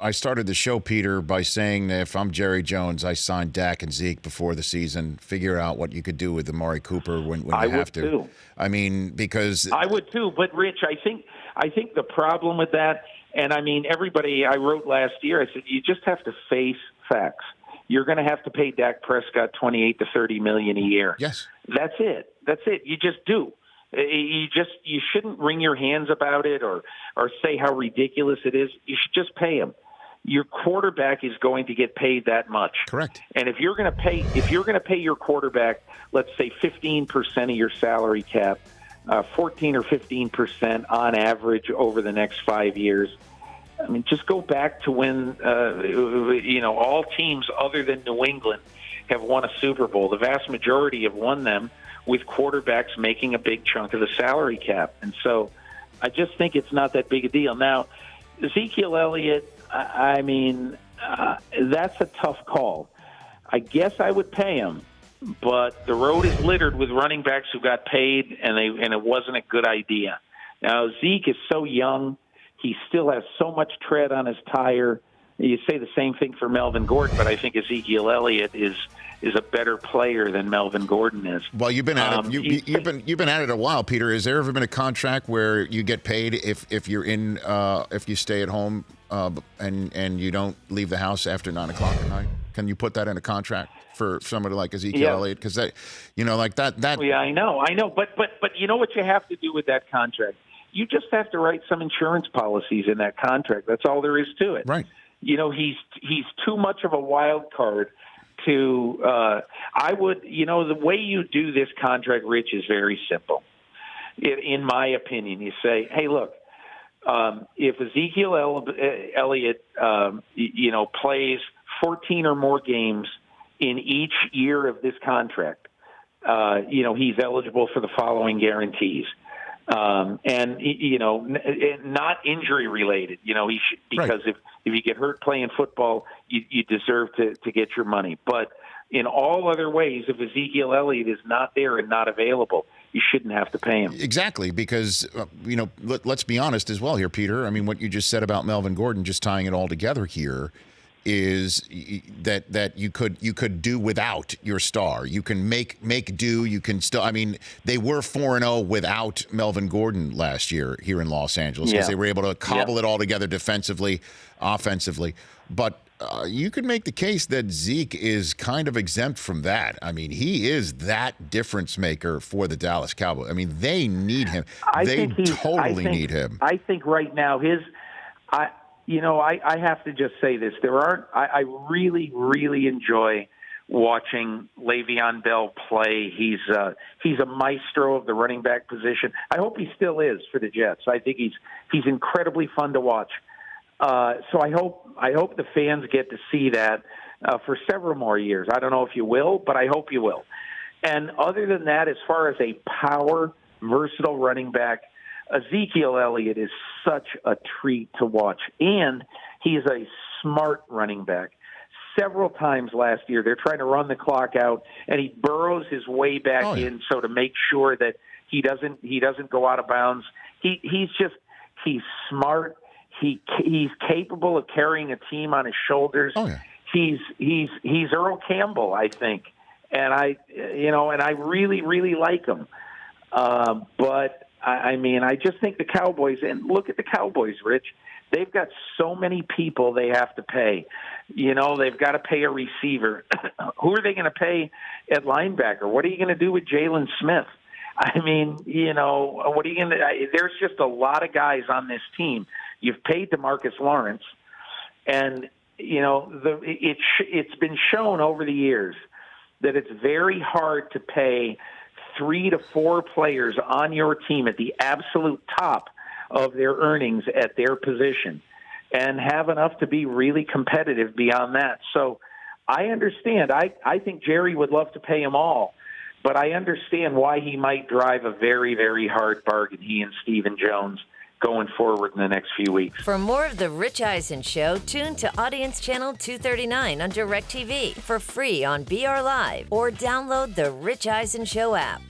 I started the show, Peter, by saying that if I'm Jerry Jones, I sign Dak and Zeke before the season. Figure out what you could do with Amari Cooper when I you have would to. too. I mean, because I would too. But Rich, I think the problem with that, and I mean, everybody. I wrote last year. I said you just have to face facts. You're going to have to pay Dak Prescott $28 to $30 million a year. yes, That's it. That's it. You just do. You shouldn't wring your hands about it or say how ridiculous it is. You should just pay him. Your quarterback is going to get paid that much. correct. And if you're going to pay your quarterback, let's say 15% of your salary cap, 14 or 15% on average over the next 5 years. I mean, just go back to when all teams other than New England have won a Super Bowl. The vast majority have won them with quarterbacks making a big chunk of the salary cap. And so I just think it's not that big a deal. Now, Ezekiel Elliott, I mean, that's a tough call. I guess I would pay him, but the road is littered with running backs who got paid, and it wasn't a good idea. Now, Zeke is so young. He still has so much tread on his tire. You say the same thing for Melvin Gordon, but I think Ezekiel Elliott is a better player than Melvin Gordon is. Well, you've been at it. You've been at it a while, Peter. Has there ever been a contract where you get paid if you're in if you stay at home and you don't leave the house after 9 o'clock at night? Can you put that in a contract for somebody like Ezekiel Elliott? Because that, like that. Yeah, I know. But you know what you have to do with that contract? You just have to write some insurance policies in that contract. That's all there is to it. Right. He's too much of a wild card to I would, the way you do this contract, Rich, is very simple. In my opinion, you say, hey, look, if Ezekiel Elliott, plays 14 or more games in each year of this contract, he's eligible for the following guarantees. And not injury related, he should, because if you get hurt playing football, you deserve to get your money. But in all other ways, if Ezekiel Elliott is not there and not available, you shouldn't have to pay him. Exactly, because let's be honest as well here, Peter. I mean, what you just said about Melvin Gordon, just tying it all together here, is that you could do without your star. You can make do. You can still. I mean, they were 4-0 without Melvin Gordon last year here in Los Angeles because they were able to cobble it all together defensively, offensively. But you could make the case that Zeke is kind of exempt from that. I mean, he is that difference maker for the Dallas Cowboys. I mean, they need him. They totally need him. I think right now I have to just say this. I really, really enjoy watching Le'Veon Bell play. He's a maestro of the running back position. I hope he still is for the Jets. I think he's incredibly fun to watch. So I hope the fans get to see that for several more years. I don't know if you will, but I hope you will. And other than that, as far as a power, versatile running back, Ezekiel Elliott is such a treat to watch, and he's a smart running back. Several times last year, they're trying to run the clock out, and he burrows his way back in so to make sure that he doesn't go out of bounds. He's smart. He's capable of carrying a team on his shoulders. Oh, yeah. He's Earl Campbell, I think, and I really, really like him. But I mean, I just think the Cowboys, and look at the Cowboys, Rich. They've got so many people they have to pay. They've got to pay a receiver. Who are they going to pay at linebacker? What are you going to do with Jalen Smith? I mean, what are you going to – there's just a lot of guys on this team. You've paid DeMarcus Lawrence, and, it's been shown over the years that it's very hard to pay – 3 to 4 players on your team at the absolute top of their earnings at their position and have enough to be really competitive beyond that. So I understand. I think Jerry would love to pay them all, but I understand why he might drive a very, very hard bargain, he and Stephen Jones, going forward in the next few weeks. For more of The Rich Eisen Show, tune to Audience Channel 239 on DirecTV for free on BR Live or download the Rich Eisen Show app.